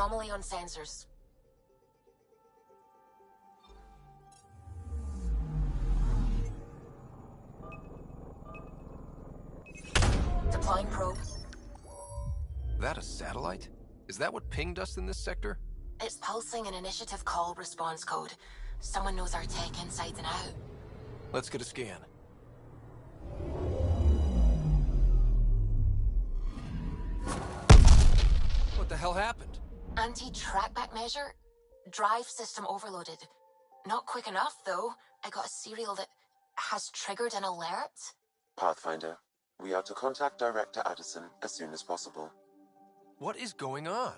Anomaly on sensors. Deploying probe. That a satellite? Is that what pinged us in this sector? It's pulsing an initiative call response code. Someone knows our tech inside and out. Let's get a scan. What the hell happened? Anti-trackback measure? Drive system overloaded. Not quick enough, though. I got a serial that has triggered an alert. Pathfinder, we are to contact Director Addison as soon as possible. What is going on?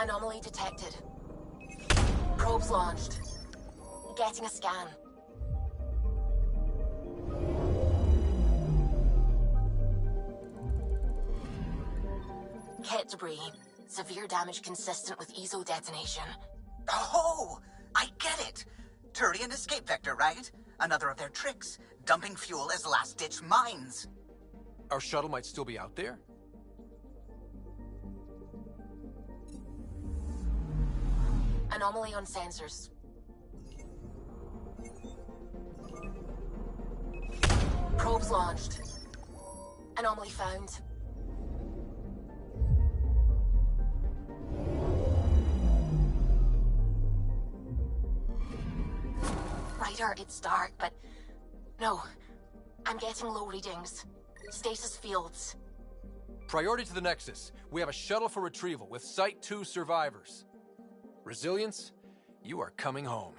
Anomaly detected. Probes launched. Getting a scan. Kit debris. Severe damage consistent with ESO detonation. Oh, I get it. Turian escape vector, right? Another of their tricks. Dumping fuel as last-ditch mines. Our shuttle might still be out there? Anomaly on sensors. Probes launched. Anomaly found. Ryder, it's dark, but... No. I'm getting low readings. Status fields. Priority to the Nexus. We have a shuttle for retrieval with Site 2 survivors. Resilience, you are coming home.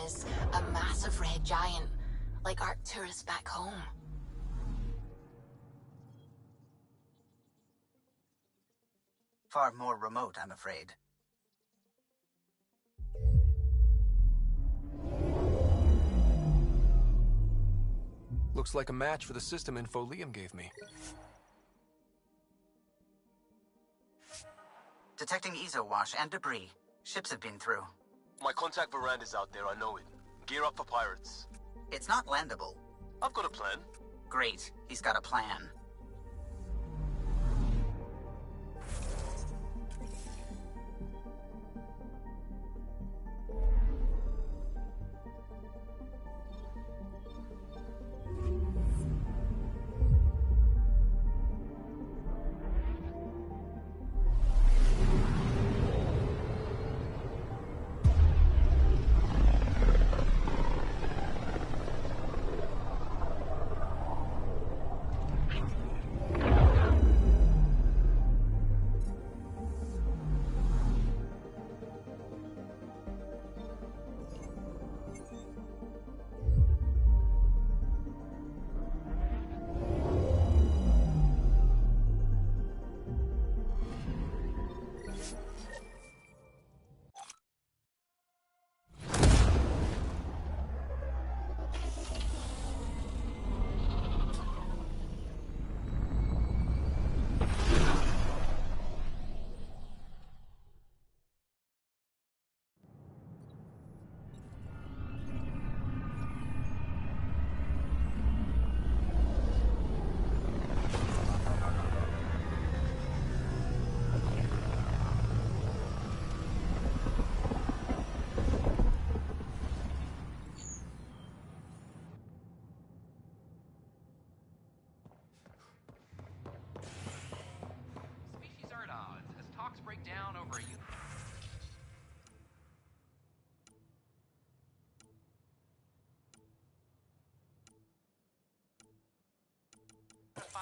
Is a massive red giant, like Arcturus back home. Far more remote, I'm afraid. Looks like a match for the system info Liam gave me. Detecting ESO wash and debris. Ships have been through. My contact Veranda's out there, I know it. Gear up for pirates. It's not landable. I've got a plan. Great, he's got a plan.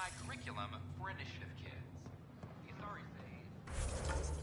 MEI curriculum for initiative kids. Sorry, Zade.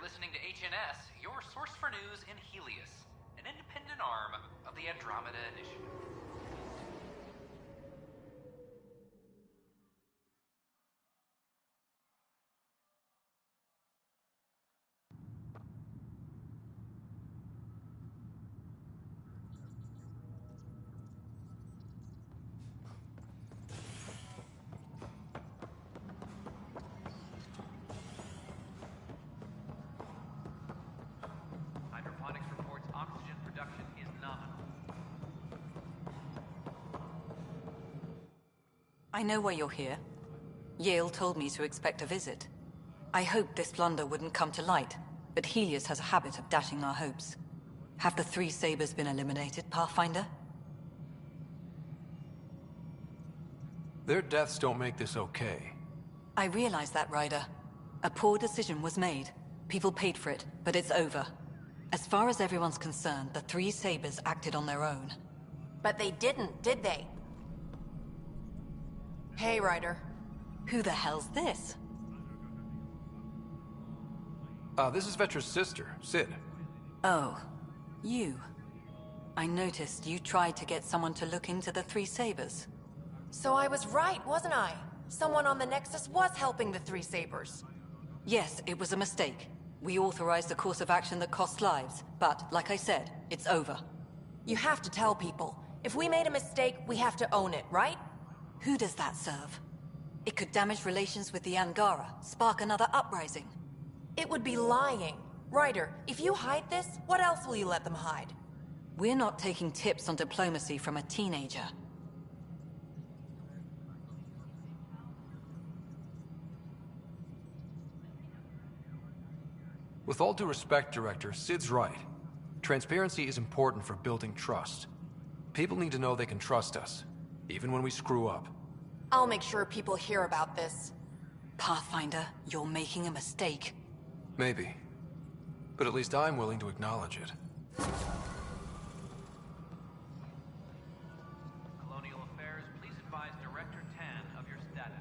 Listening to HNS, your source for news in Helios, an independent arm of the Andromeda Initiative. I know why you're here. Yale told me to expect a visit. I hoped this blunder wouldn't come to light, but Helios has a habit of dashing our hopes. Have the three Sabers been eliminated, Pathfinder? Their deaths don't make this okay. I realize that, Ryder. A poor decision was made. People paid for it, but it's over. As far as everyone's concerned, the three Sabers acted on their own. But they didn't, did they? Hey, Ryder. Who the hell's this? This is Vetra's sister, Sid. Oh, you. I noticed you tried to get someone to look into the three Sabers. So I was right, wasn't I? Someone on the Nexus was helping the three Sabers. Yes, it was a mistake. We authorized a course of action that cost lives, but, like I said, it's over. You have to tell people. If we made a mistake, we have to own it, right? Who does that serve? It could damage relations with the Angara, spark another uprising. It would be lying. Ryder, if you hide this, what else will you let them hide? We're not taking tips on diplomacy from a teenager. With all due respect, Director, Sid's right. Transparency is important for building trust. People need to know they can trust us, even when we screw up. I'll make sure people hear about this. Pathfinder, you're making a mistake. Maybe. But at least I'm willing to acknowledge it. Colonial Affairs, please advise Director Tan of your status.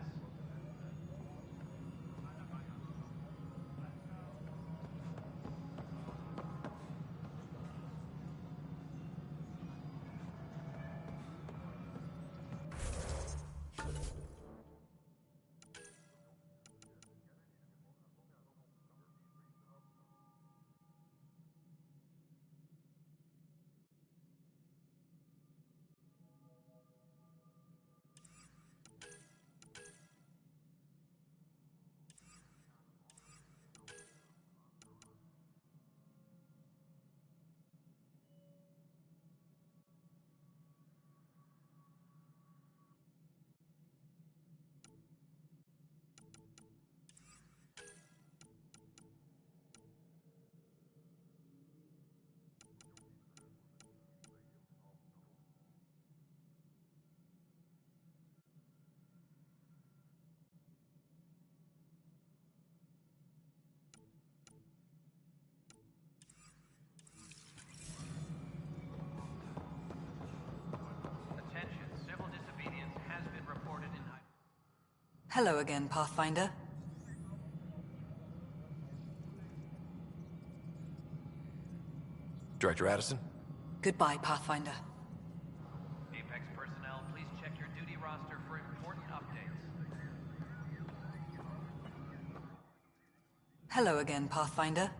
Hello again, Pathfinder. Director Addison? Goodbye, Pathfinder. Apex personnel, please check your duty roster for important updates. Hello again, Pathfinder.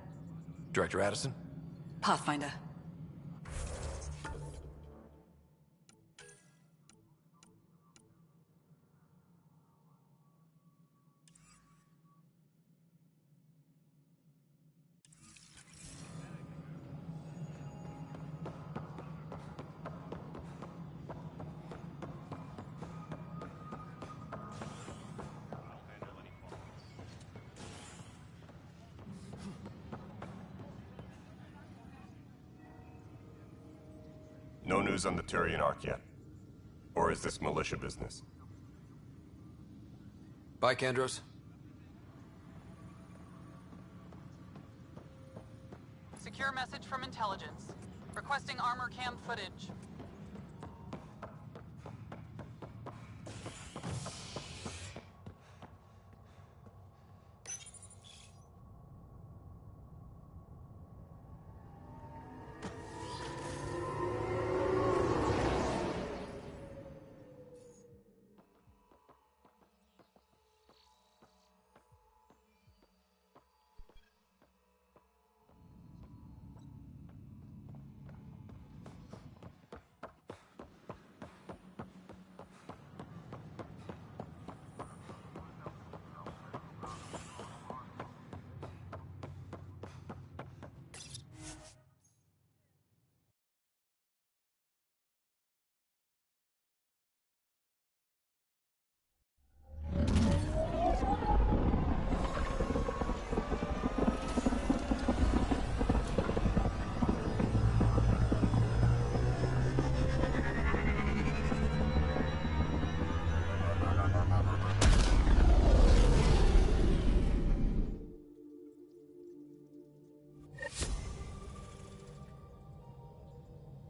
Director Addison? Pathfinder. No news on the Turian Ark yet? Or is this militia business? Bye, Kandros. Secure message from intelligence. Requesting armor cam footage.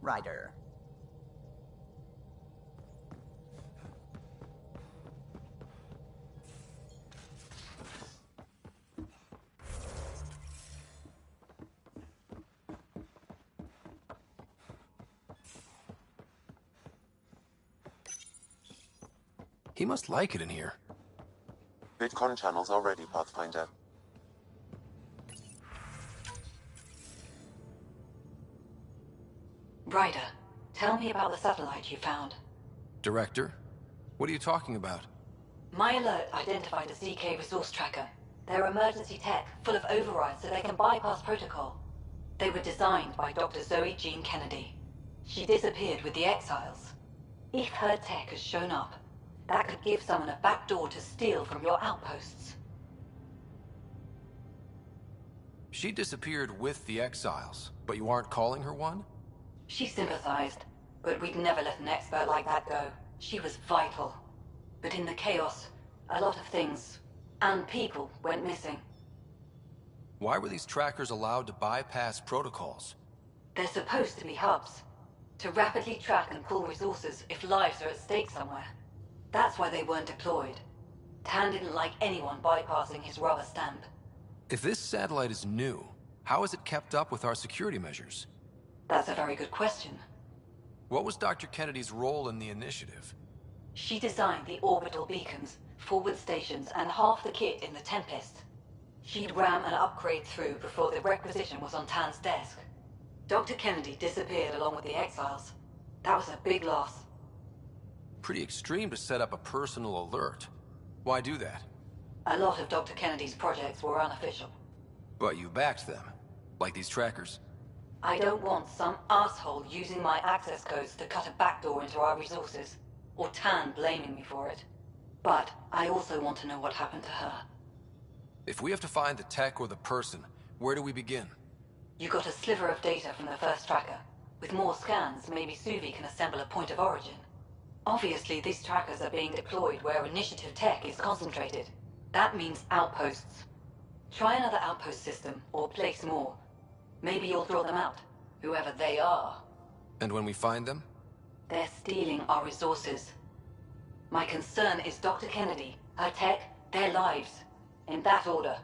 Ryder. He must like it in here. VidCon channels are ready, Pathfinder. Ryder, tell me about the satellite you found. Director? What are you talking about? My alert identified a ZK resource tracker. They're emergency tech, full of overrides so they can bypass protocol. They were designed by Dr. Zoe Jean Kennedy. She disappeared with the Exiles. If her tech has shown up, that could give someone a backdoor to steal from your outposts. She disappeared with the Exiles, but you aren't calling her one? She sympathized, but we'd never let an expert like that go. She was vital. But in the chaos, a lot of things, and people, went missing. Why were these trackers allowed to bypass protocols? They're supposed to be hubs, to rapidly track and pull resources if lives are at stake somewhere. That's why they weren't deployed. Tan didn't like anyone bypassing his rubber stamp. If this satellite is new, how is it kept up with our security measures? That's a very good question. What was Dr. Kennedy's role in the initiative? She designed the orbital beacons, forward stations, and half the kit in the Tempest. She'd ram an upgrade through before the requisition was on Tan's desk. Dr. Kennedy disappeared along with the Exiles. That was a big loss. Pretty extreme to set up a personal alert. Why do that? A lot of Dr. Kennedy's projects were unofficial. But you backed them, like these trackers. I don't want some asshole using my access codes to cut a backdoor into our resources, or Tan blaming me for it. But I also want to know what happened to her. If we have to find the tech or the person, where do we begin? You got a sliver of data from the first tracker. With more scans, maybe Suvi can assemble a point of origin. Obviously, these trackers are being deployed where initiative tech is concentrated. That means outposts. Try another outpost system, or place more. Maybe you'll draw them out, whoever they are. And when we find them? They're stealing our resources. My concern is Dr. Kennedy Her tech, their lives. In that order.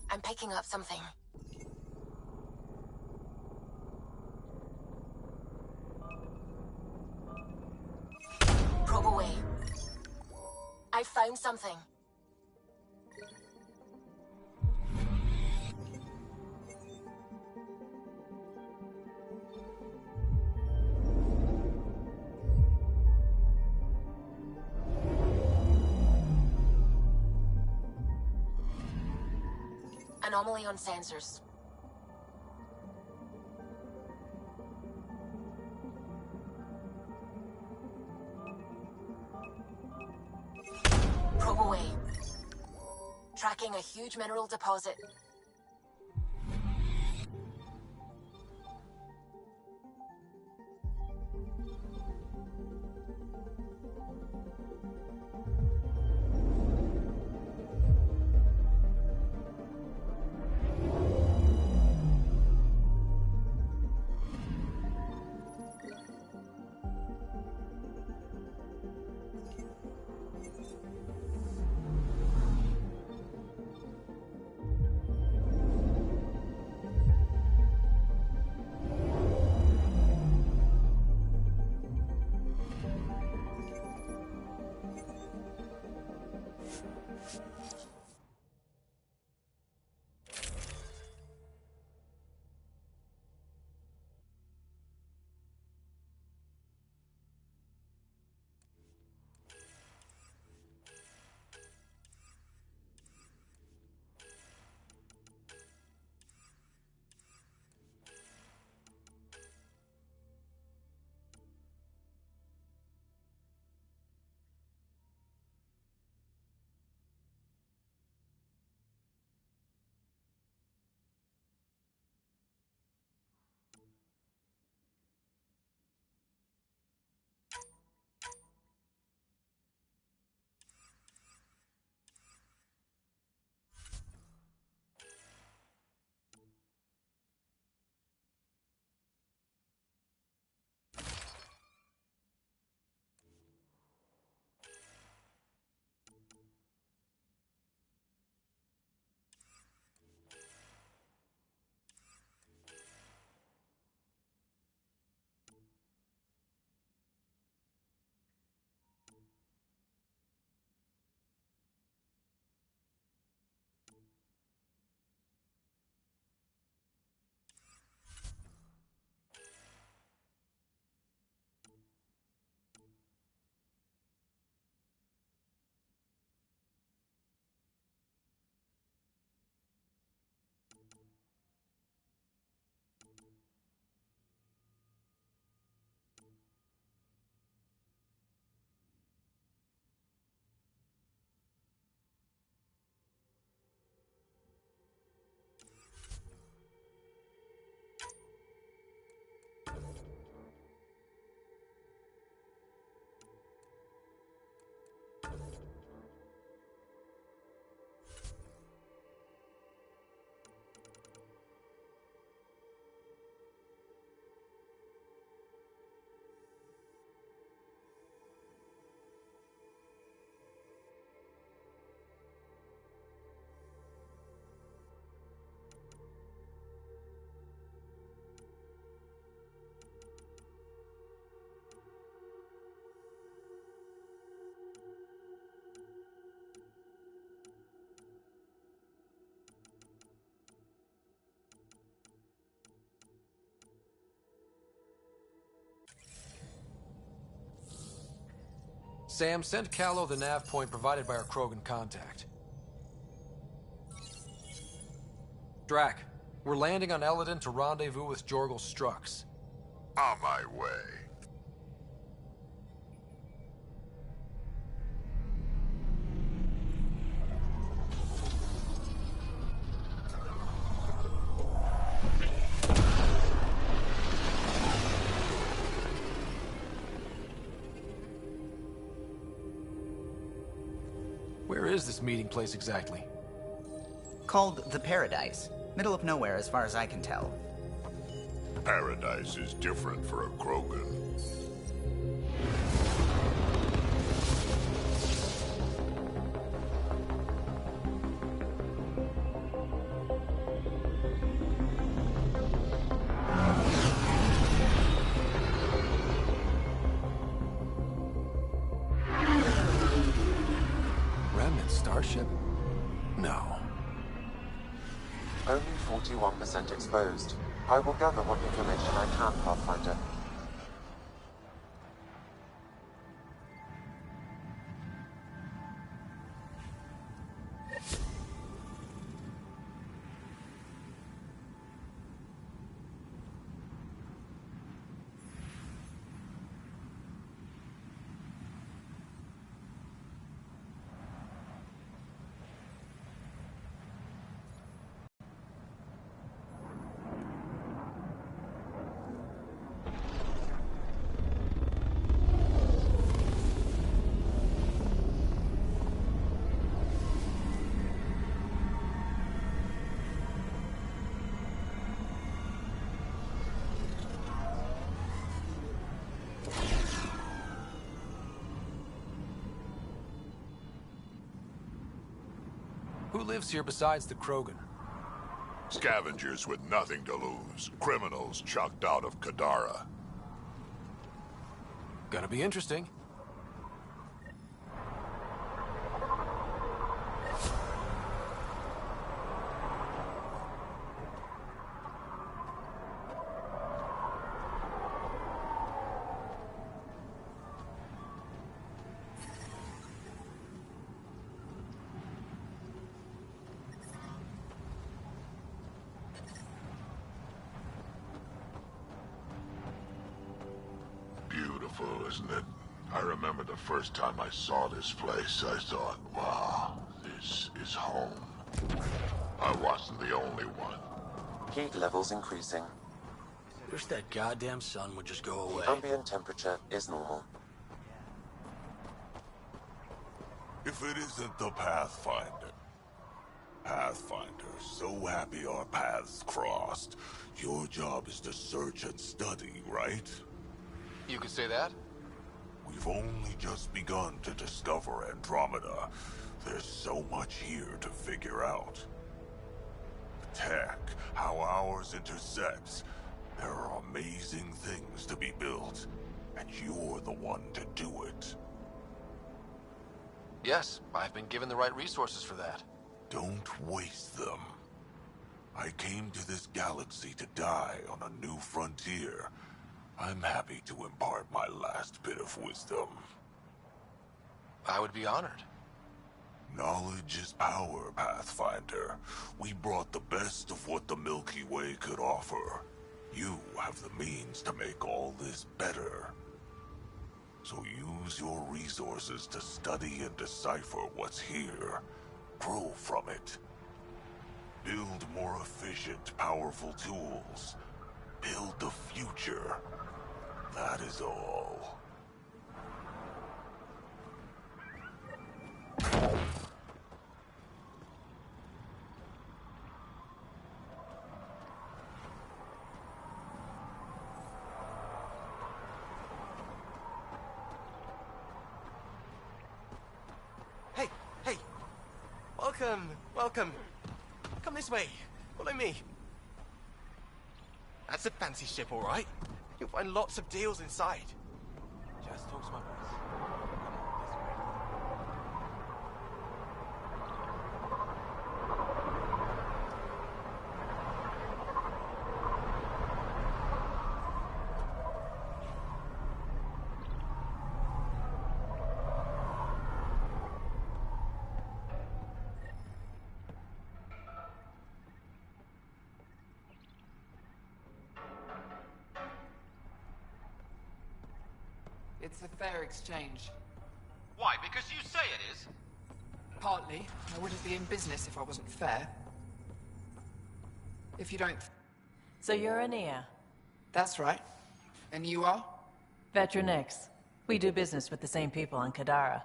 I'm picking up something. Probe away. I found something. Anomaly on sensors. Probe away. Tracking a huge mineral deposit. Sam, send Callow the nav point provided by our Krogan contact. Drac, we're landing on Eladon to rendezvous with Jorgel Strux. On my way. Where is this meeting place exactly? Called the Paradise. Middle of nowhere as far as I can tell. Paradise is different for a Krogan. Remnant starship? No. Only 41% exposed. I will gather what information I can, Pathfinder. Who lives here besides the Krogan? Scavengers with nothing to lose. Criminals chucked out of Kadara. Gonna be interesting. Beautiful, isn't it? I remember the first time I saw this place, I thought, wow, this is home. I wasn't the only one. Heat levels increasing. Wish that goddamn sun would just go away. The ambient temperature is normal. If it isn't the Pathfinder. Pathfinder, so happy our paths crossed. Your job is to search and study, right? You could say that? We've only just begun to discover Andromeda. There's so much here to figure out. Tech, how ours intersects. There are amazing things to be built, and you're the one to do it. Yes, I've been given the right resources for that. Don't waste them. I came to this galaxy to die on a new frontier. I'm happy to impart my last bit of wisdom. I would be honored. Knowledge is power, Pathfinder. We brought the best of what the Milky Way could offer. You have the means to make all this better. So use your resources to study and decipher what's here. Grow from it. Build more efficient, powerful tools. Build the future. That is all. Hey, hey! Welcome, welcome. Come this way. Follow me. That's a fancy ship, all right. You'll find lots of deals inside. Just talk to my boss. It's a fair exchange. Why? Because you say it is? Partly. I wouldn't be in business if I wasn't fair. If you don't... So you're a MEA? That's right. And you are? Veteran X. We do business with the same people on Kadara.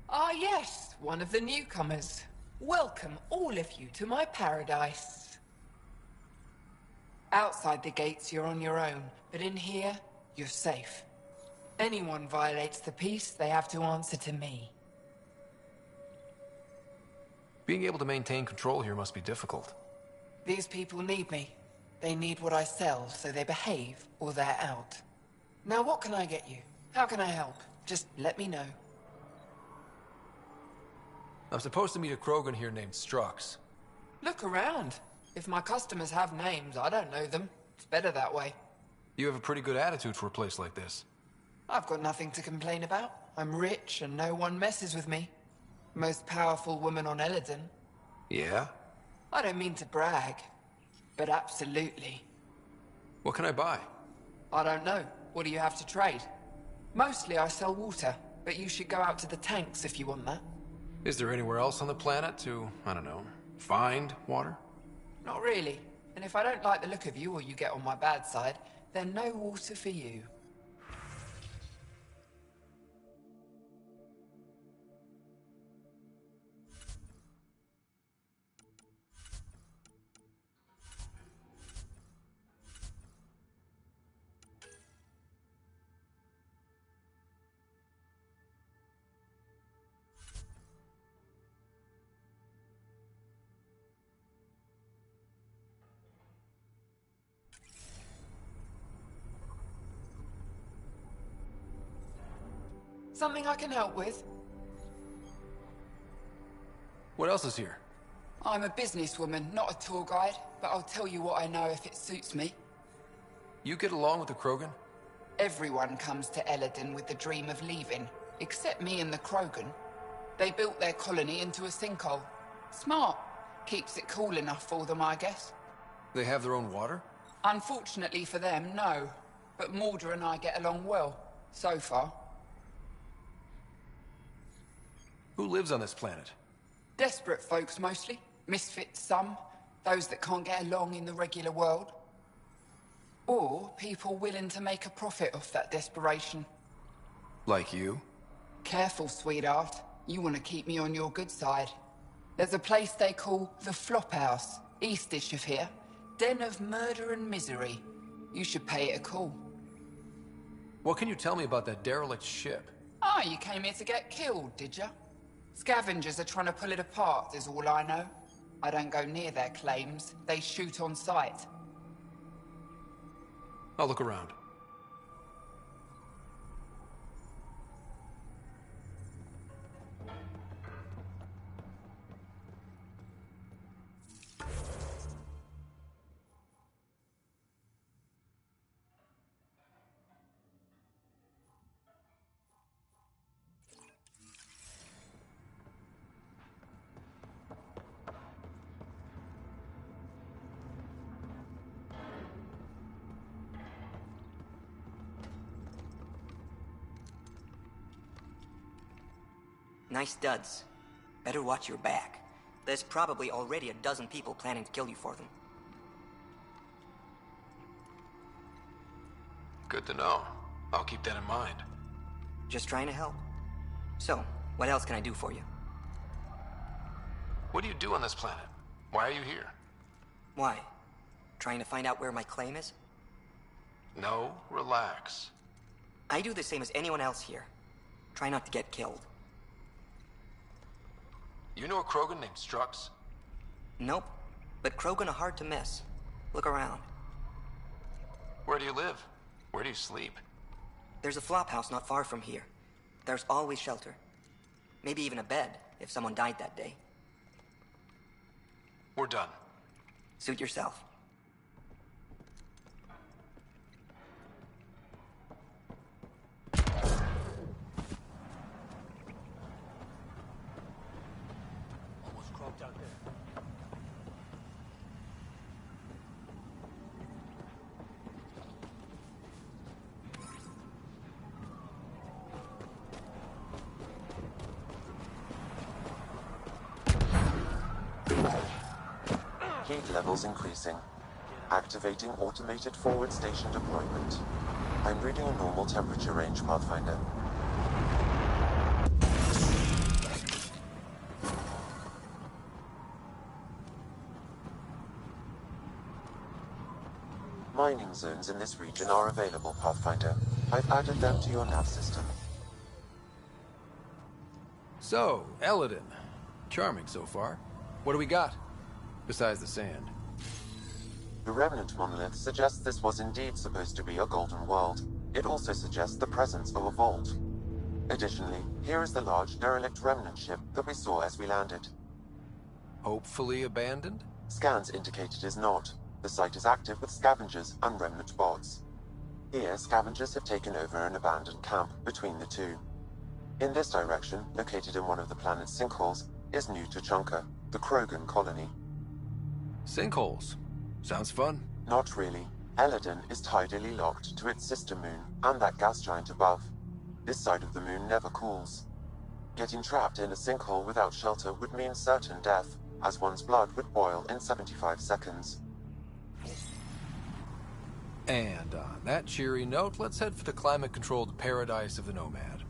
Ah yes, one of the newcomers. Welcome, all of you, to my paradise. Outside the gates, you're on your own, but in here, you're safe. Anyone violates the peace, they have to answer to me. Being able to maintain control here must be difficult. These people need me. They need what I sell, so they behave, or they're out. Now what can I get you? How can I help? Just let me know. I'm supposed to meet a Krogan here named Strux. Look around. If my customers have names, I don't know them. It's better that way. You have a pretty good attitude for a place like this. I've got nothing to complain about. I'm rich and no one messes with me. Most powerful woman on Eladon. Yeah? I don't mean to brag, but absolutely. What can I buy? I don't know. What do you have to trade? Mostly I sell water, but you should go out to the tanks if you want that. Is there anywhere else on the planet to, I don't know, find water? Not really. And if I don't like the look of you or you get on my bad side, then no water for you. Something I can help with? What else is here? I'm a businesswoman, not a tour guide, but I'll tell you what I know if it suits me. You get along with the Krogan? Everyone comes to Eladon with the dream of leaving, except me and the Krogan. They built their colony into a sinkhole. Smart. Keeps it cool enough for them, I guess. They have their own water? Unfortunately for them, no. But Mordor and I get along well, so far. Who lives on this planet? Desperate folks, mostly. Misfits, some. Those that can't get along in the regular world. Or people willing to make a profit off that desperation. Like you? Careful, sweetheart. You want to keep me on your good side. There's a place they call the Flophouse, eastish of here. Den of murder and misery. You should pay it a call. What can you tell me about that derelict ship? Ah, you came here to get killed, did ya? Scavengers are trying to pull it apart, is all I know. I don't go near their claims. They shoot on sight. I'll look around. Nice duds. Better watch your back. There's probably already a dozen people planning to kill you for them. Good to know. I'll keep that in mind. Just trying to help. So, what else can I do for you? What do you do on this planet? Why are you here? Why? Trying to find out where my claim is? No, relax. I do the same as anyone else here. Try not to get killed. You know a Krogan named Strux? Nope. But Krogan are hard to miss. Look around. Where do you live? Where do you sleep? There's a flop house not far from here. There's always shelter. Maybe even a bed, if someone died that day. We're done. Suit yourself. Almost croaked out there. Heat levels increasing. Activating automated forward station deployment. I'm reading a normal temperature range, Pathfinder. Mining zones in this region are available, Pathfinder. I've added them to your nav system. So, Eladin. Charming so far. What do we got? Besides the sand. The remnant monolith suggests this was indeed supposed to be a golden world. It also suggests the presence of a vault. Additionally, here is the large derelict remnant ship that we saw as we landed. Hopefully abandoned? Scans indicate it is not. The site is active with scavengers and remnant bots. Here, scavengers have taken over an abandoned camp between the two. In this direction, located in one of the planet's sinkholes, is New Tuchanka, the Krogan colony. Sinkholes? Sounds fun. Not really. Eladin is tidally locked to its sister moon and that gas giant above. This side of the moon never cools. Getting trapped in a sinkhole without shelter would mean certain death, as one's blood would boil in 75 seconds. And on that cheery note, let's head for the climate-controlled paradise of the Nomad.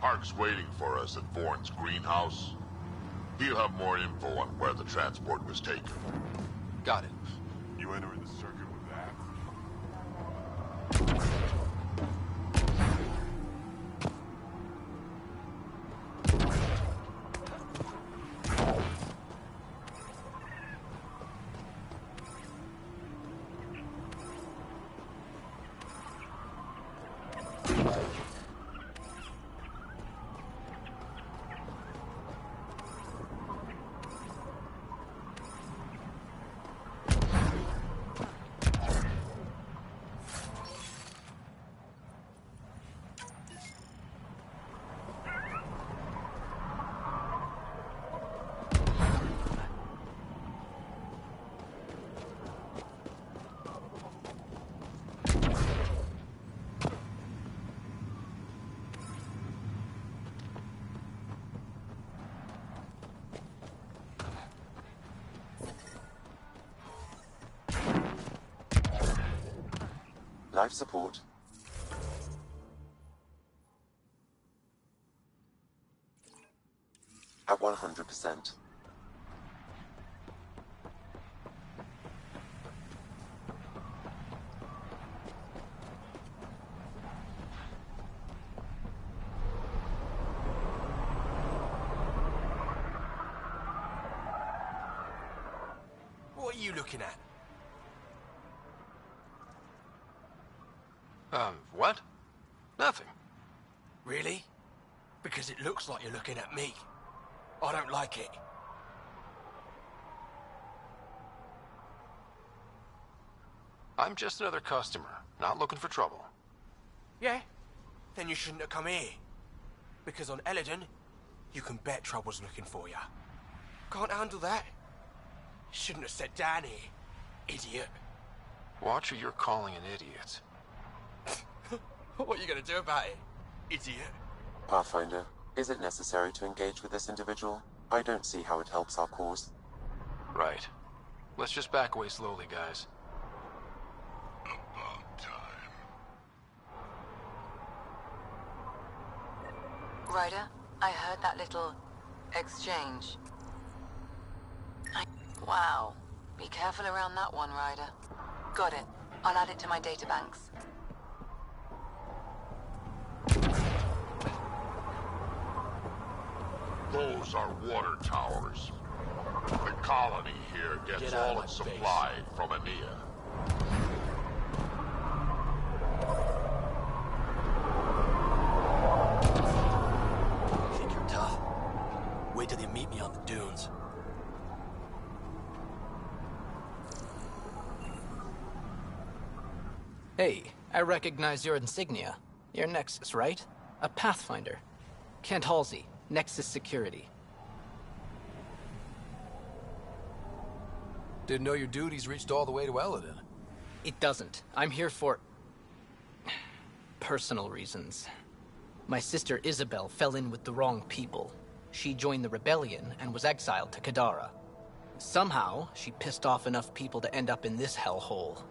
Hark's waiting for us at Vorn's greenhouse. He'll have more info on where the transport was taken. Got it. You entering the circuit with that? Life support. At 100%. What are you looking at? What? Nothing. Really? Because it looks like you're looking at me. I don't like it. I'm just another customer, not looking for trouble. Yeah? Then you shouldn't have come here. Because on Eladin, you can bet trouble's looking for you. Can't handle that? Shouldn't have sat down here, idiot. Watch who you're calling an idiot. What are you gonna do about it, idiot? Pathfinder, is it necessary to engage with this individual? I don't see how it helps our cause. Right. Let's just back away slowly, guys. About time. Ryder, I heard that little exchange. Wow. Be careful around that one, Ryder. Got it. I'll add it to my databanks. Those are water towers. The colony here gets all its supply from MEA. Think you're tough? Wait till they meet me on the dunes. Hey, I recognize your insignia. You're Nexus, right? A Pathfinder. Kent Halsey, Nexus Security. Didn't know your duties reached all the way to Eladin. It doesn't. I'm here for... personal reasons. My sister Isabel fell in with the wrong people. She joined the rebellion and was exiled to Kadara. Somehow, she pissed off enough people to end up in this hellhole.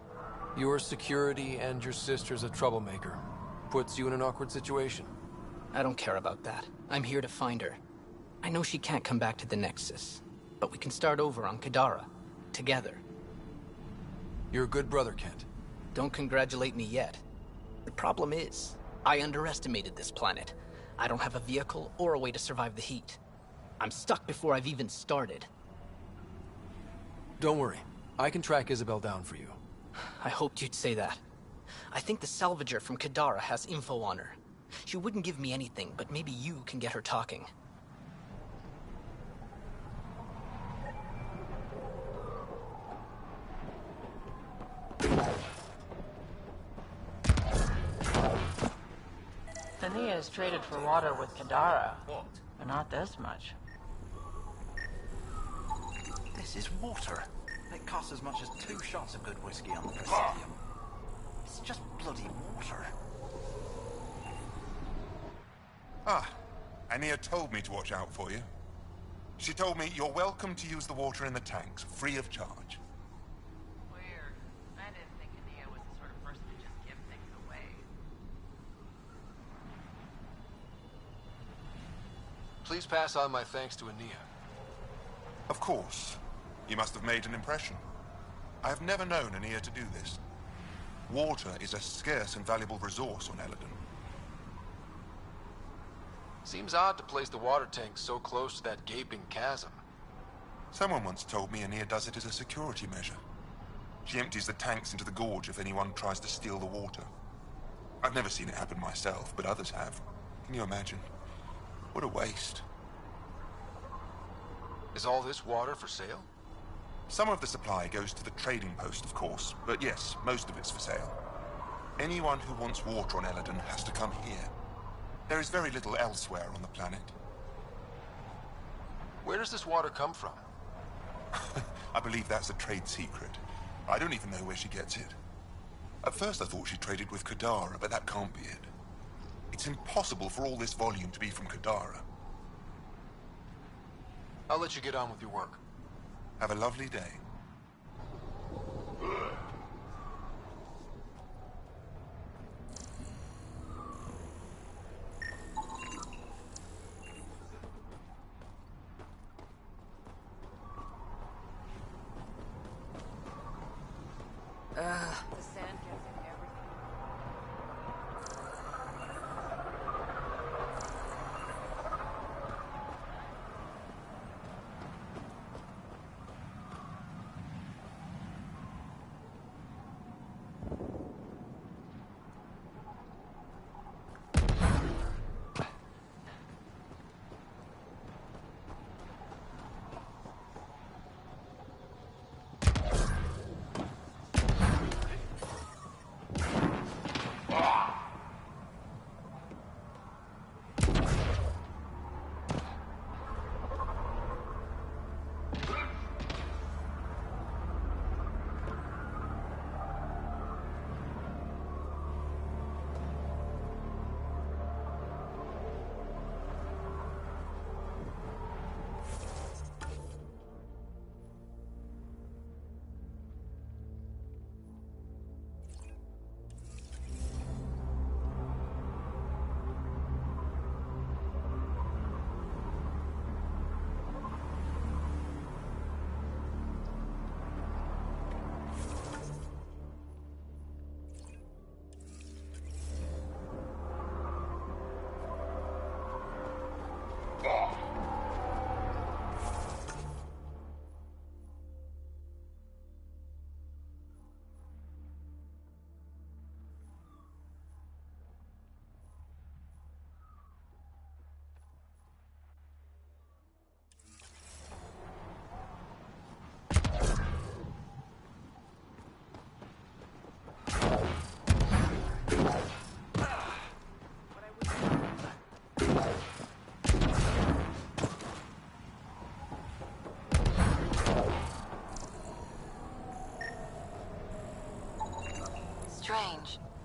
Your security and your sister's a troublemaker. Puts you in an awkward situation. I don't care about that. I'm here to find her. I know she can't come back to the Nexus, but we can start over on Kadara. Together. You're a good brother, Kent. Don't congratulate me yet. The problem is, I underestimated this planet. I don't have a vehicle or a way to survive the heat. I'm stuck before I've even started. Don't worry. I can track Isabel down for you. I hoped you'd say that. I think the salvager from Kadara has info on her. She wouldn't give me anything, but maybe you can get her talking. The MEA is traded for water with Kadara, but not this much. This is water. It costs as much as 2 shots of good whiskey on the Presidium. It's just bloody water. Ah, Ania told me to watch out for you. She told me you're welcome to use the water in the tanks, free of charge. Weird. I didn't think Ania was the sort of person to just give things away. Please pass on my thanks to Ania. Of course. You must have made an impression. I have never known Ania to do this. Water is a scarce and valuable resource on Eladin. Seems odd to place the water tank so close to that gaping chasm. Someone once told me Ania does it as a security measure. She empties the tanks into the gorge if anyone tries to steal the water. I've never seen it happen myself, but others have. Can you imagine? What a waste. Is all this water for sale? Some of the supply goes to the trading post, of course, but yes, most of it's for sale. Anyone who wants water on Eladin has to come here. There is very little elsewhere on the planet. Where does this water come from? I believe that's a trade secret. I don't even know where she gets it. At first I thought she traded with Kadara, but that can't be it. It's impossible for all this volume to be from Kadara. I'll let you get on with your work. Have a lovely day. The sand gets in everything.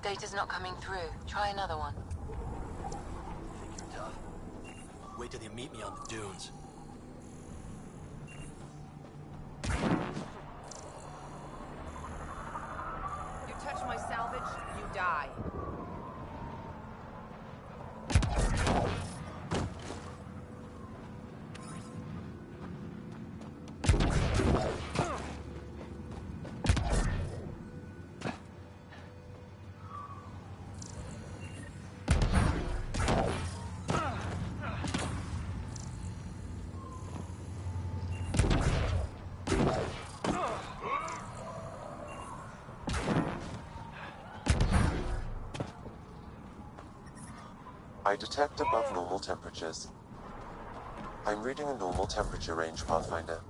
Data's not coming through. Try another one. Think you're tough? Wait till they meet me on the dunes. You touch my salvage, you die. I detect above normal temperatures. I'm reading a normal temperature range, Pathfinder.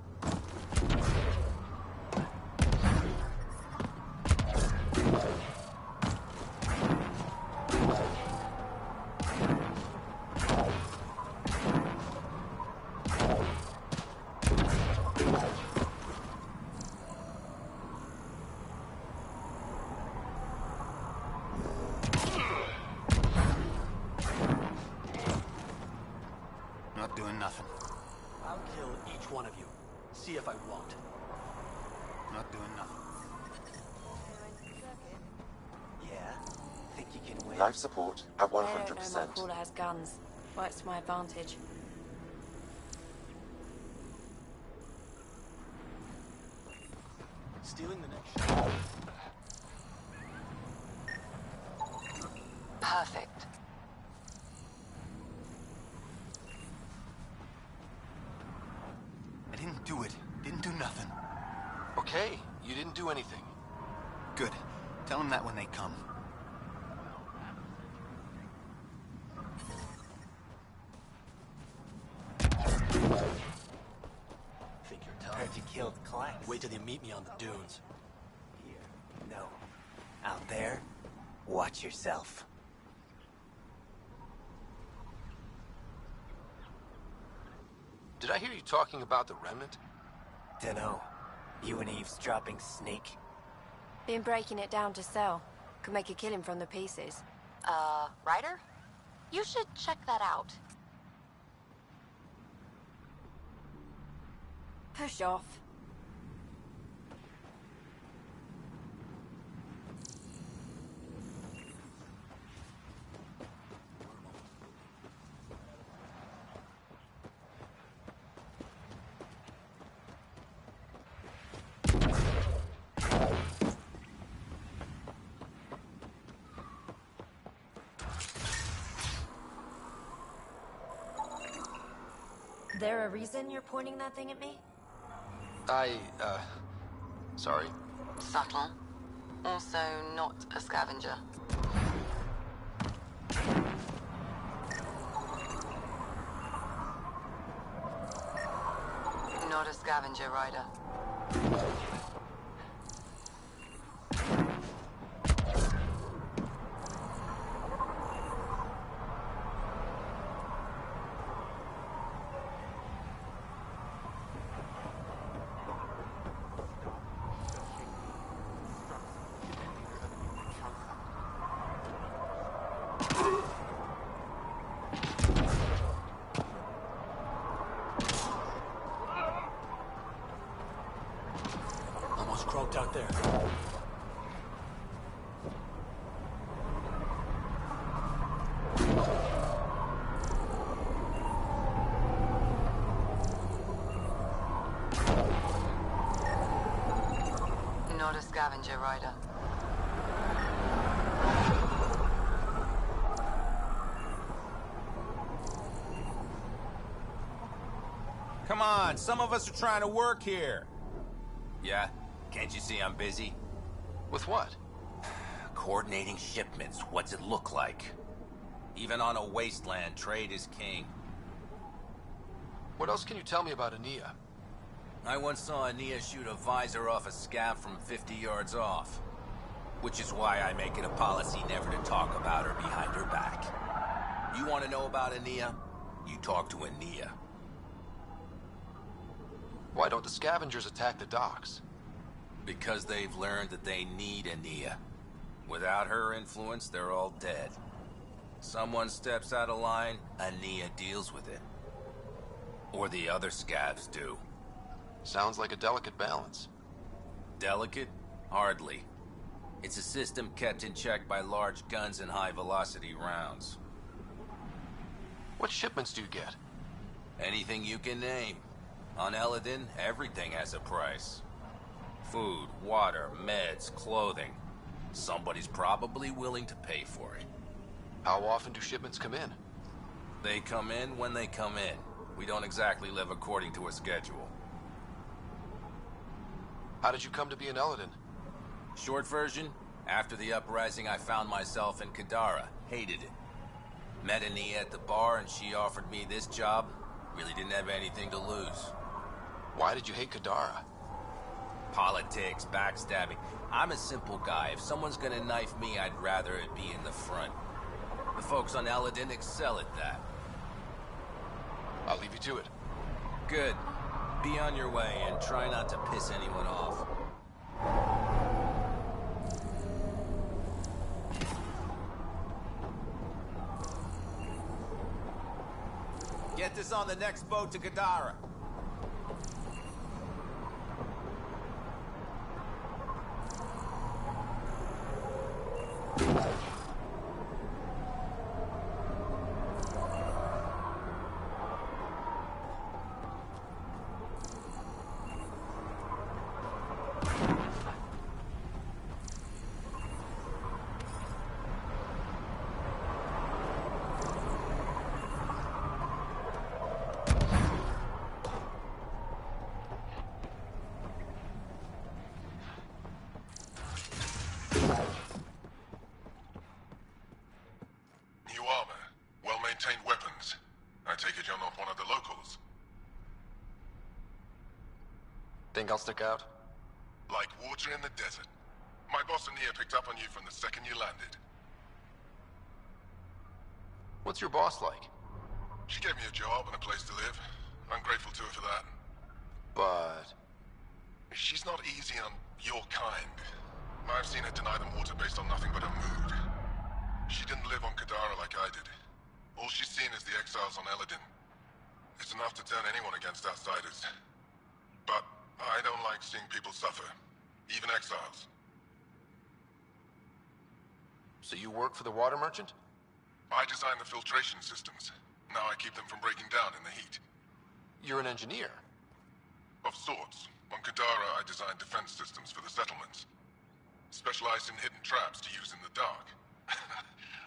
Not doing nothing. I'll kill each one of you. See if I won't. Not doing nothing. Yeah? Think you can win? Life support at 100%. I don't know my crawler has guns. Works to my advantage. Stealing the next shot. Perfect. I didn't do it. Didn't do nothing. Okay, you didn't do anything. Good. Tell them that when they come. Think you're tough? Heard you killed Clank. Wait till they meet me on the dunes. Here. No. Out there, watch yourself. Did I hear you talking about the Remnant? Dunno. You an eavesdropping snake? Been breaking it down to sell. Could make a killing from the pieces. Ryder? You should check that out. Push off. There a reason you're pointing that thing at me? Sorry. Subtle. Also not a scavenger. Not a scavenger, Ryder. Almost croaked out there. Not a scavenger, Ryder. Come on, some of us are trying to work here. Yeah? Can't you see I'm busy? With what? Coordinating shipments. What's it look like? Even on a wasteland, trade is king. What else can you tell me about Ania? I once saw Ania shoot a visor off a scav from 50 yards off. Which is why I make it a policy never to talk about her behind her back. You want to know about Ania? You talk to Ania. Why don't the scavengers attack the docks? Because they've learned that they need Ania. Without her influence, they're all dead. Someone steps out of line, Ania deals with it. Or the other scavs do. Sounds like a delicate balance. Delicate? Hardly. It's a system kept in check by large guns and high-velocity rounds. What shipments do you get? Anything you can name. On Eladin, everything has a price. Food, water, meds, clothing. Somebody's probably willing to pay for it. How often do shipments come in? They come in when they come in. We don't exactly live according to a schedule. How did you come to be in Eladin? Short version, after the uprising I found myself in Kadara. Hated it. Met Ania at the bar and she offered me this job. Really didn't have anything to lose. Why did you hate Kadara? Politics, backstabbing. I'm a simple guy. If someone's gonna knife me, I'd rather it be in the front. The folks on Eladin excel at that. I'll leave you to it. Good. Be on your way and try not to piss anyone off. Get this on the next boat to Kadara. Think I'll stick out? Like water in the desert. My boss Ania picked up on you from the second you landed. What's your boss like? She gave me a job and a place to live. I'm grateful to her for that. But... she's not easy on your kind. I've seen her deny them water based on nothing but her mood. She didn't live on Kadara like I did. All she's seen is the exiles on Eladin. It's enough to turn anyone against outsiders. But I don't like seeing people suffer, even exiles. So you work for the water merchant? I design the filtration systems. Now I keep them from breaking down in the heat. You're an engineer? Of sorts. On Kadara, I design defense systems for the settlements. Specialized in hidden traps to use in the dark.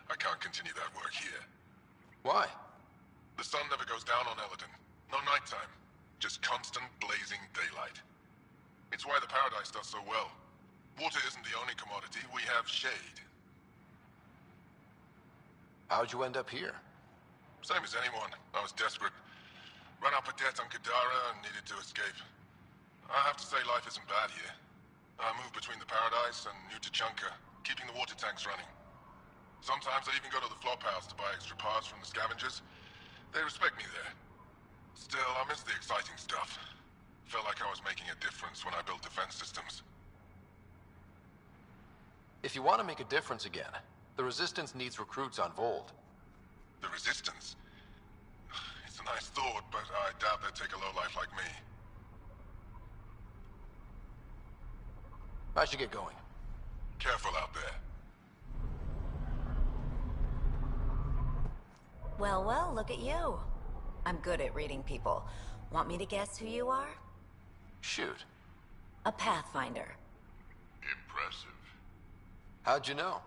I can't continue that work here. Why? The sun never goes down on Eladin. No nighttime. Just constant blazing daylight. It's why the Paradise does so well. Water isn't the only commodity. We have shade. How'd you end up here? Same as anyone. I was desperate. Ran up a debt on Kadara and needed to escape. I have to say life isn't bad here. I move between the Paradise and New Tuchanka, keeping the water tanks running. Sometimes I even go to the flop house to buy extra parts from the scavengers. They respect me there. Still, I miss the exciting stuff. Felt like I was making a difference when I built defense systems. If you want to make a difference again, the Resistance needs recruits on Vold. The Resistance? It's a nice thought, but I doubt they'd take a lowlife like me. I should get going. Careful out there. Well, well, look at you. I'm good at reading people. Want me to guess who you are? Shoot. A Pathfinder. Impressive. How'd you know?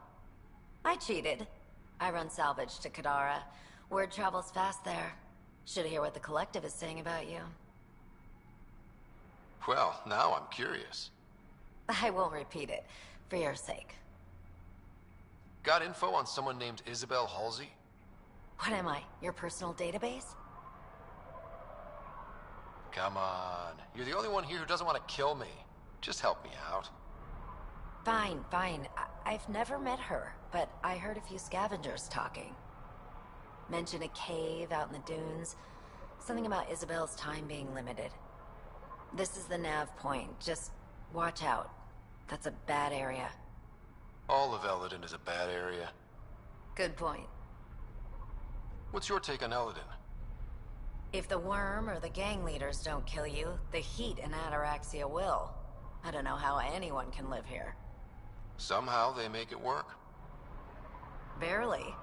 I cheated. I run salvage to Kadara. Word travels fast there. Should hear what the Collective is saying about you. Well, now I'm curious. I won't repeat it, for your sake. Got info on someone named Isabel Halsey? What am I, your personal database? Come on. You're the only one here who doesn't want to kill me. Just help me out. Fine, fine. I've never met her, but I heard a few scavengers talking. Mentioned a cave out in the dunes. Something about Isabel's time being limited. This is the nav point. Just watch out. That's a bad area. All of Eldon is a bad area. Good point. What's your take on Eldon? If the worm or the gang leaders don't kill you, the heat in Ataraxia will. I don't know how anyone can live here. Somehow they make it work. Barely.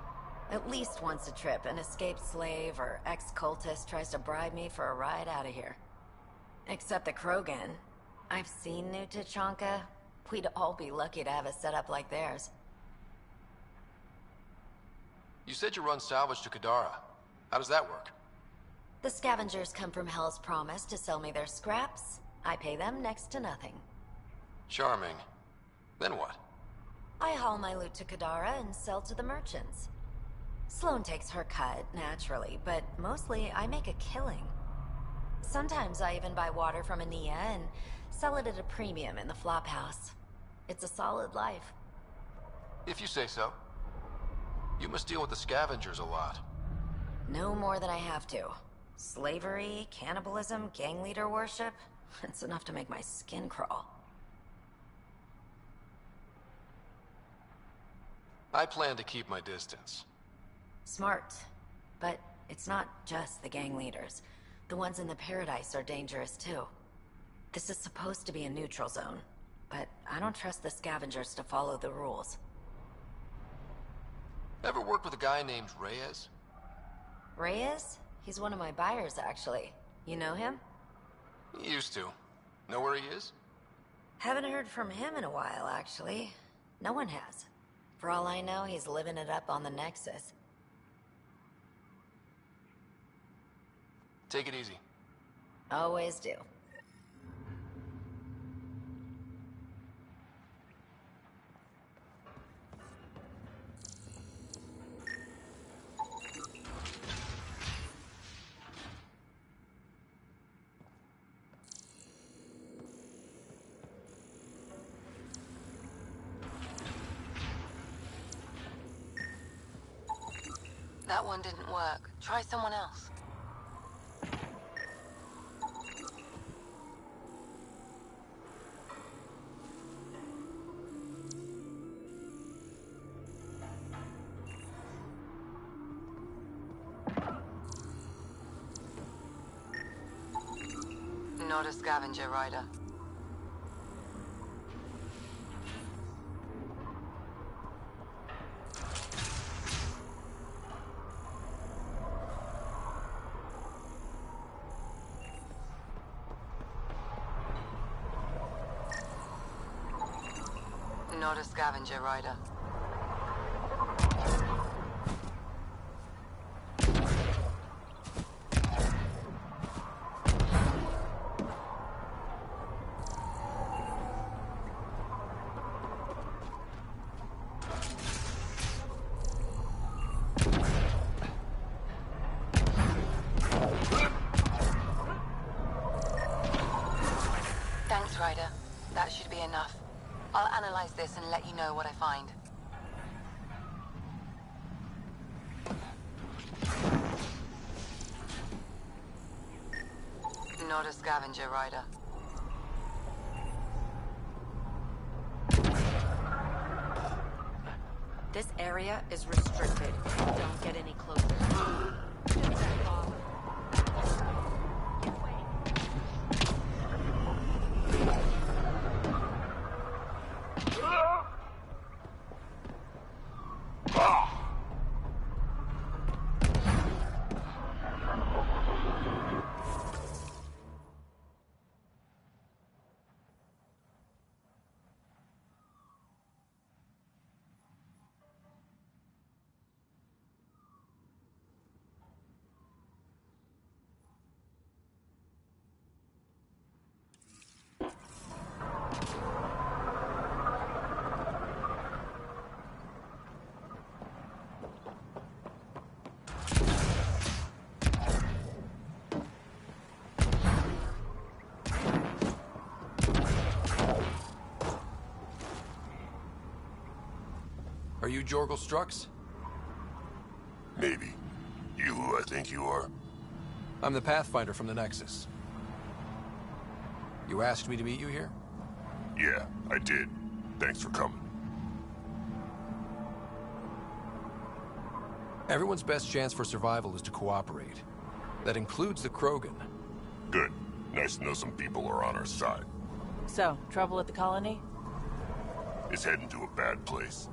At least once a trip, an escaped slave or ex-cultist tries to bribe me for a ride out of here. Except the Krogan. I've seen New Tachanka. We'd all be lucky to have a setup like theirs. You said you run salvage to Kadara. How does that work? The scavengers come from Hell's Promise to sell me their scraps. I pay them next to nothing. Charming. Then what? I haul my loot to Kadara and sell to the merchants. Sloane takes her cut, naturally, but mostly I make a killing. Sometimes I even buy water from a MEA and sell it at a premium in the flop house. It's a solid life. If you say so. You must deal with the scavengers a lot. No more than I have to. Slavery, cannibalism, gang leader worship. It's enough to make my skin crawl. I plan to keep my distance. Smart. But it's not just the gang leaders. The ones in the Paradise are dangerous too. This is supposed to be a neutral zone, but I don't trust the scavengers to follow the rules. Ever worked with a guy named Reyes? Reyes? He's one of my buyers, actually. You know him? Used to. Know where he is? Haven't heard from him in a while, actually. No one has. For all I know, he's living it up on the Nexus. Take it easy. Always do. That one didn't work. Try someone else. Not a scavenger rider. Not a scavenger rider. Thanks, Ryder. That should be enough. I'll analyze this and let you know what I find. Not a scavenger rider. This area is restricted. Don't get any closer. Are you Jorgel Strux? Maybe. You who I think you are? I'm the Pathfinder from the Nexus. You asked me to meet you here? Yeah, I did. Thanks for coming. Everyone's best chance for survival is to cooperate. That includes the Krogan. Good. Nice to know some people are on our side. So, trouble at the colony? It's heading to a bad place.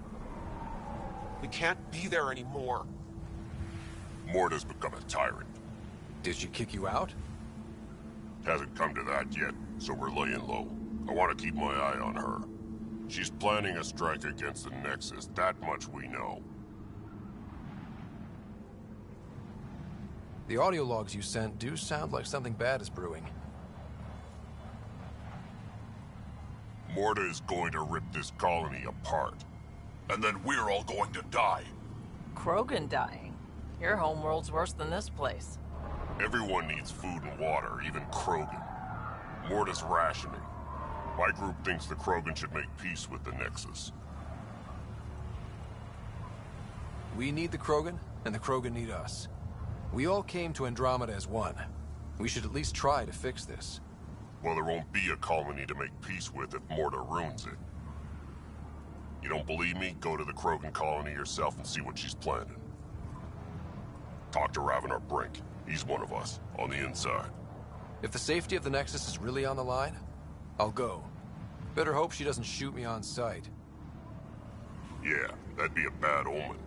We can't be there anymore. Morta's become a tyrant. Did she kick you out? Hasn't come to that yet, so we're laying low. I want to keep my eye on her. She's planning a strike against the Nexus, that much we know. The audio logs you sent do sound like something bad is brewing. Morta is going to rip this colony apart. And then we're all going to die. Krogan dying? Your homeworld's worse than this place. Everyone needs food and water, even Krogan. Morta's rationing. My group thinks the Krogan should make peace with the Nexus. We need the Krogan, and the Krogan need us. We all came to Andromeda as one. We should at least try to fix this. Well, there won't be a colony to make peace with if Morta ruins it. You don't believe me? Go to the Krogan colony yourself and see what she's planning. Talk to Ravenar Brink. He's one of us, on the inside. If the safety of the Nexus is really on the line, I'll go. Better hope she doesn't shoot me on sight. Yeah, that'd be a bad omen.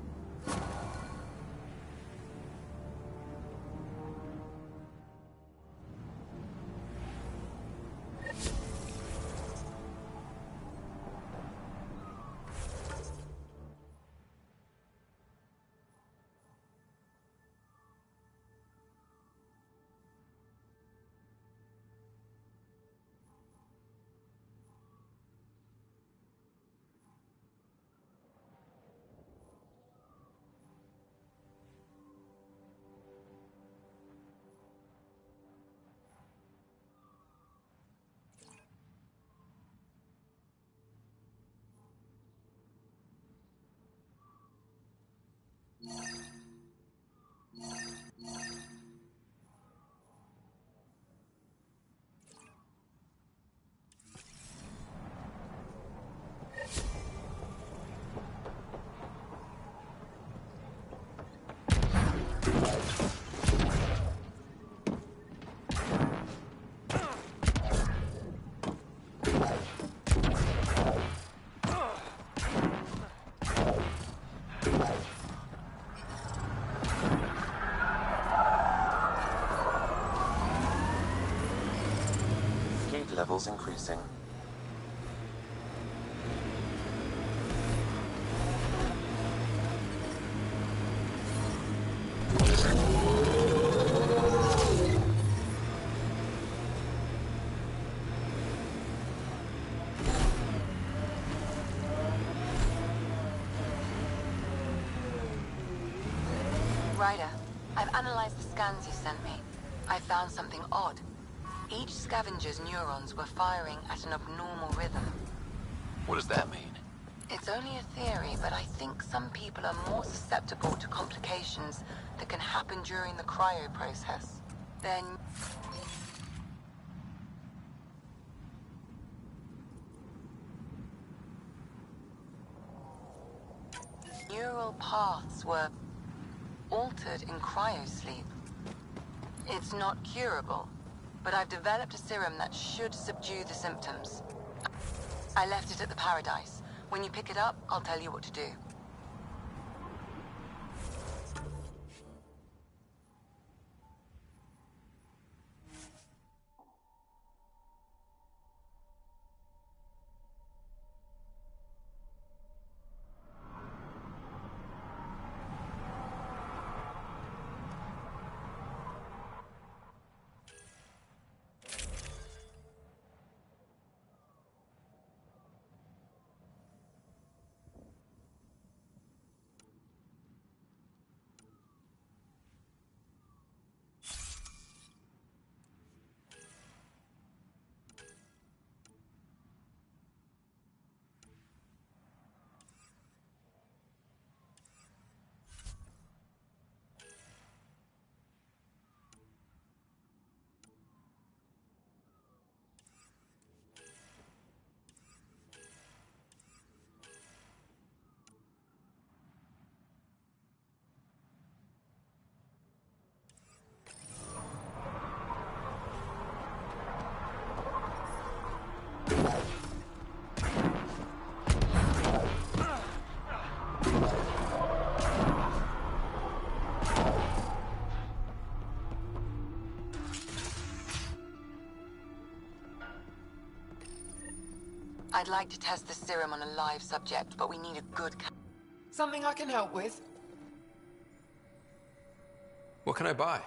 Levels increasing. Ryder, I've analyzed the scans you sent me. I found something odd. Each scavenger's neurons were firing at an abnormal rhythm. What does that mean? It's only a theory, but I think some people are more susceptible to complications that can happen during the cryo process. Then neural paths were altered in cryosleep. It's not curable, but I've developed a serum that should subdue the symptoms. I left it at the Paradise. When you pick it up, I'll tell you what to do. I'd like to test the serum on a live subject, but we need a good... Something I can help with? What can I buy?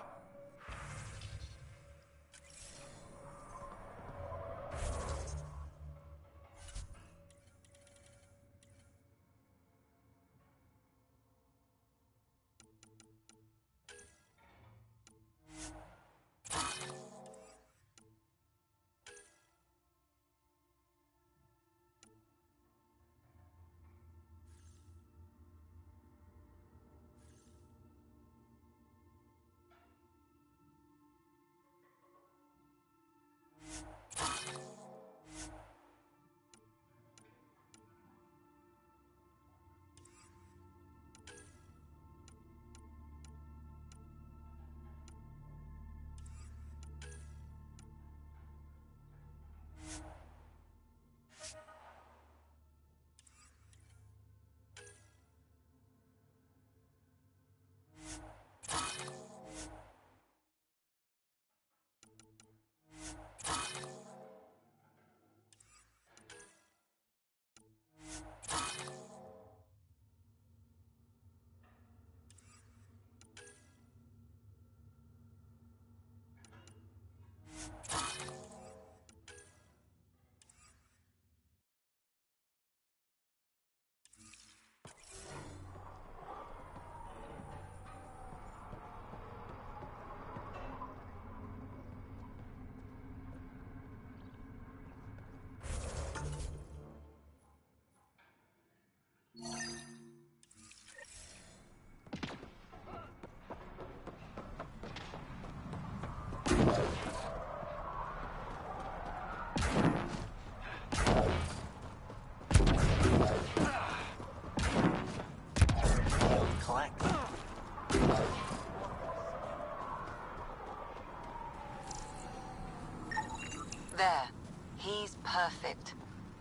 There. He's perfect.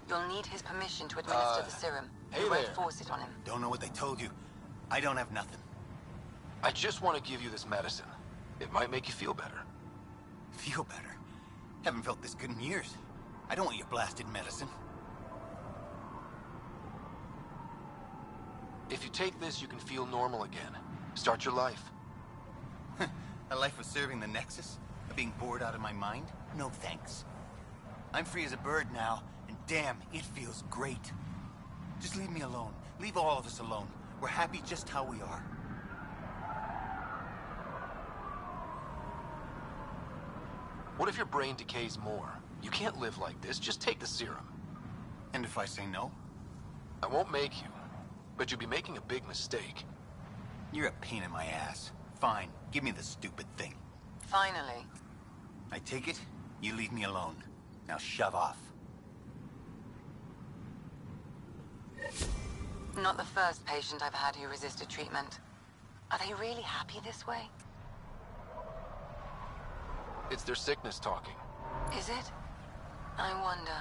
You'll need his permission to administer the serum. Hey You won't there. force it on him. Don't know what they told you. I don't have nothing. I just want to give you this medicine. It might make you feel better. Feel better? Haven't felt this good in years. I don't want your blasted medicine. If you take this, you can feel normal again. Start your life. A life of serving the Nexus? Of being bored out of my mind? No thanks. I'm free as a bird now, and damn, it feels great. Just leave me alone. Leave all of us alone. We're happy just how we are. What if your brain decays more? You can't live like this. Just take the serum. And if I say no? I won't make you, but you'll be making a big mistake. You're a pain in my ass. Fine, give me the stupid thing. Finally. I take it, you leave me alone. Now shove off. Not the first patient I've had who resisted treatment. Are they really happy this way? It's their sickness talking. Is it? I wonder.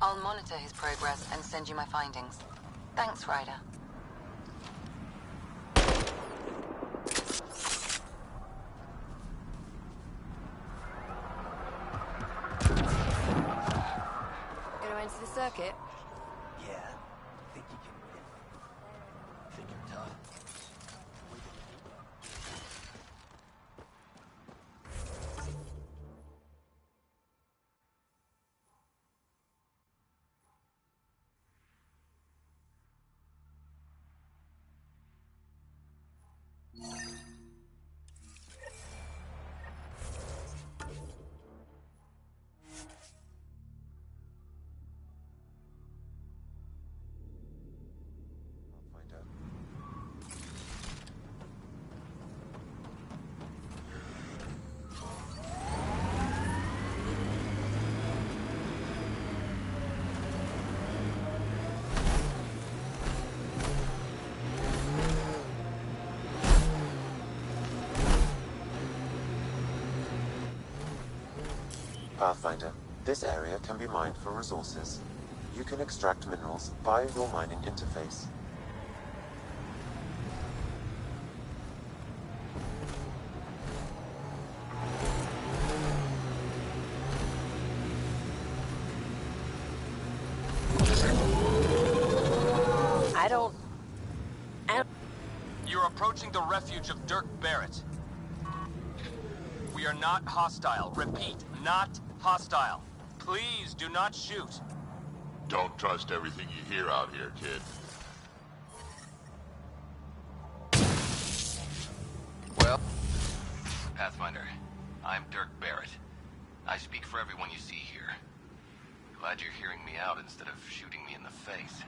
I'll monitor his progress and send you my findings. Thanks, Ryder. Gonna enter the circuit? Yeah. Think you can win? Think you're tough? Pathfinder, this area can be mined for resources. You can extract minerals via your mining interface. don't... You're approaching the refuge of Dirk Barrett. We are not hostile. Repeat, not hostile. Please do not shoot. Don't trust everything you hear out here, kid. Well, Pathfinder, I'm Dirk Barrett. I speak for everyone you see here. Glad you're hearing me out instead of shooting me in the face.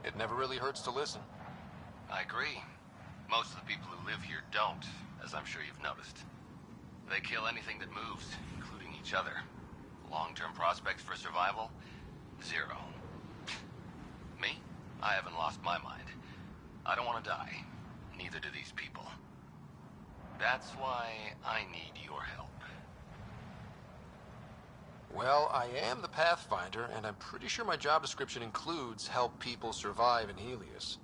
It never really hurts to listen. I agree. Most of the people who live here don't, as I'm sure you've noticed. They kill anything that moves, including each other. Long-term prospects for survival? Zero. Me? I haven't lost my mind. I don't want to die. Neither do these people. That's why I need your help. Well, I am the Pathfinder, and I'm pretty sure my job description includes help people survive in Helios.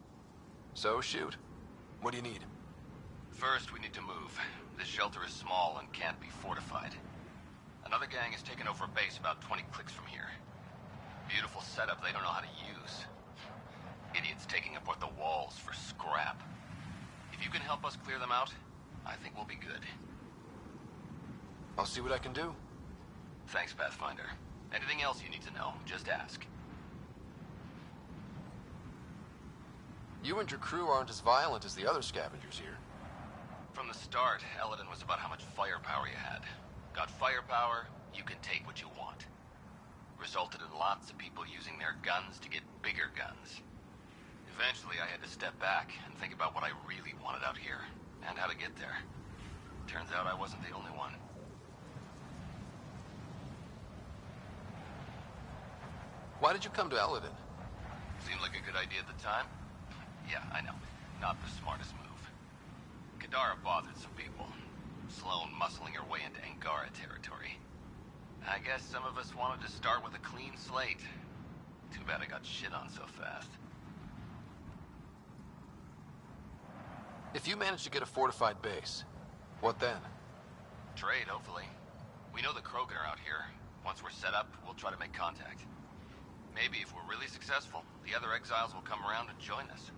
So, shoot. What do you need? First, we need to move. This shelter is small and can't be fortified. Another gang has taken over a base about 20 clicks from here. Beautiful setup they don't know how to use. Idiots taking apart the walls for scrap. If you can help us clear them out, I think we'll be good. I'll see what I can do. Thanks, Pathfinder. Anything else you need to know, just ask. You and your crew aren't as violent as the other scavengers here. From the start, Eladon was about how much firepower you had. Got firepower, you can take what you want. Resulted in lots of people using their guns to get bigger guns. Eventually, I had to step back and think about what I really wanted out here, and how to get there. Turns out I wasn't the only one. Why did you come to Eladon? Seemed like a good idea at the time. Yeah, I know. Not the smartest move. Kadara bothered some people. Sloane muscling her way into Angara territory. I guess some of us wanted to start with a clean slate. Too bad I got shit on so fast. If you manage to get a fortified base, what then? Trade, hopefully. We know the Krogan are out here. Once we're set up, we'll try to make contact. Maybe if we're really successful, the other exiles will come around and join us.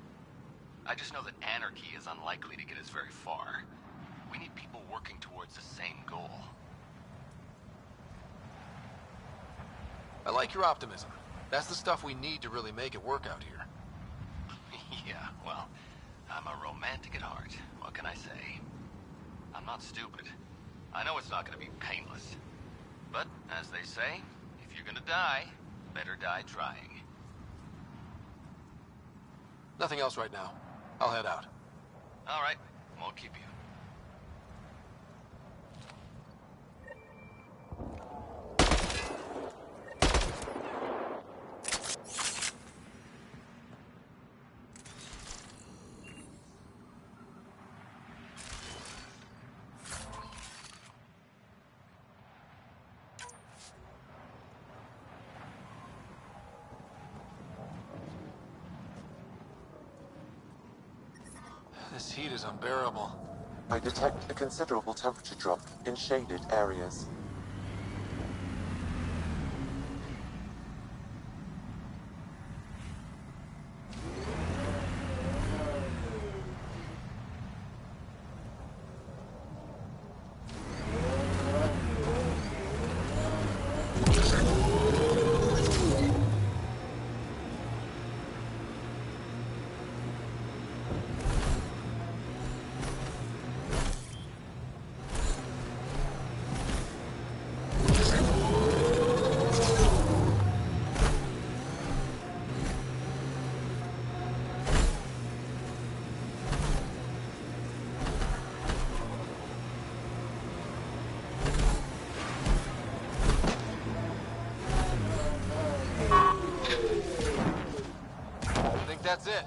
I just know that anarchy is unlikely to get us very far. We need people working towards the same goal. I like your optimism. That's the stuff we need to really make it work out here. Yeah, well, I'm a romantic at heart. What can I say? I'm not stupid. I know it's not going to be painless. But, as they say, if you're going to die, better die trying. Nothing else right now. I'll head out. All right, we'll keep you. This heat is unbearable. I detect a considerable temperature drop in shaded areas. That's it.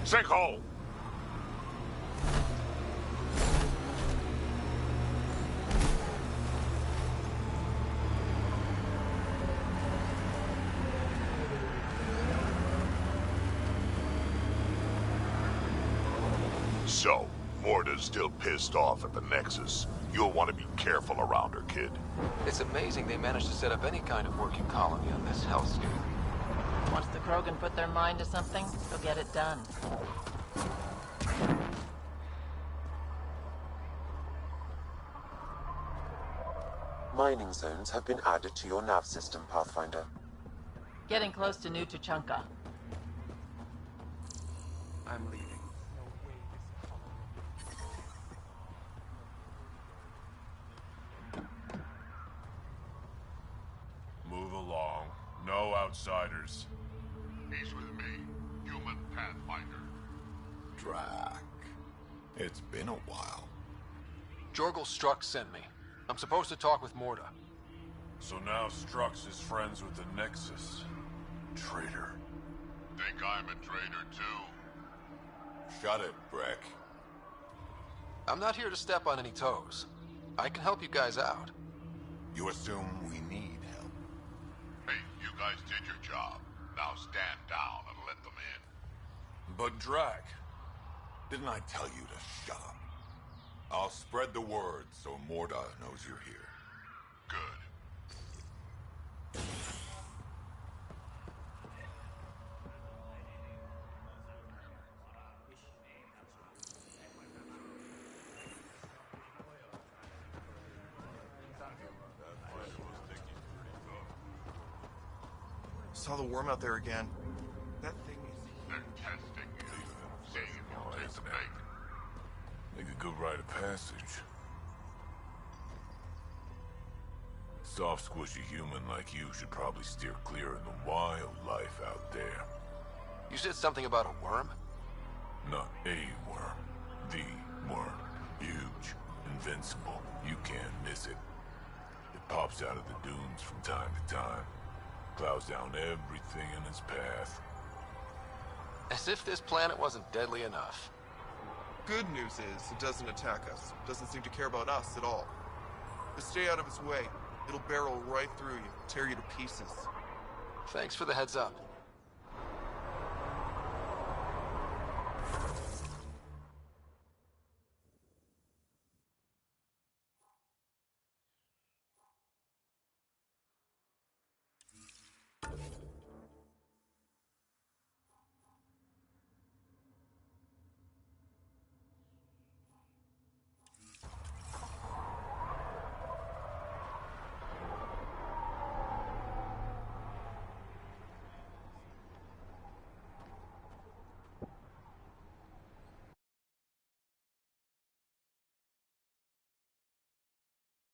Sinkhole! So, Morta's still pissed off at the Nexus. You'll want to be careful around her, kid. It's amazing they managed to set up any kind of working colony on this hellscape. Once the Krogan put their mind to something, they'll get it done. Mining zones have been added to your nav system, Pathfinder. Getting close to New Tuchanka. I'm leaving. Move along. No outsiders. He's with me, human Pathfinder. Drac. It's been a while. Jorgel Strux sent me. I'm supposed to talk with Morta. So now Strux is friends with the Nexus. Traitor. Think I'm a traitor too? Shut it, Breck. I'm not here to step on any toes. I can help you guys out. You assume we need help. Hey, you guys did your job. Now stand down and let them in. But Drac, didn't I tell you to shut up? I'll spread the word so Morta knows you're here. Good. Saw the worm out there again. That thing is... They're testing you. Seeing if you'll take the bait. Make a good rite of passage. Soft, squishy human like you should probably steer clear of the wildlife out there. You said something about a worm? Not a worm. The worm. Huge. Invincible. You can't miss it. It pops out of the dunes from time to time. Plows down everything in its path. As if this planet wasn't deadly enough. Good news is, it doesn't attack us. It doesn't seem to care about us at all. Just stay out of its way. It'll barrel right through you, tear you to pieces. Thanks for the heads up.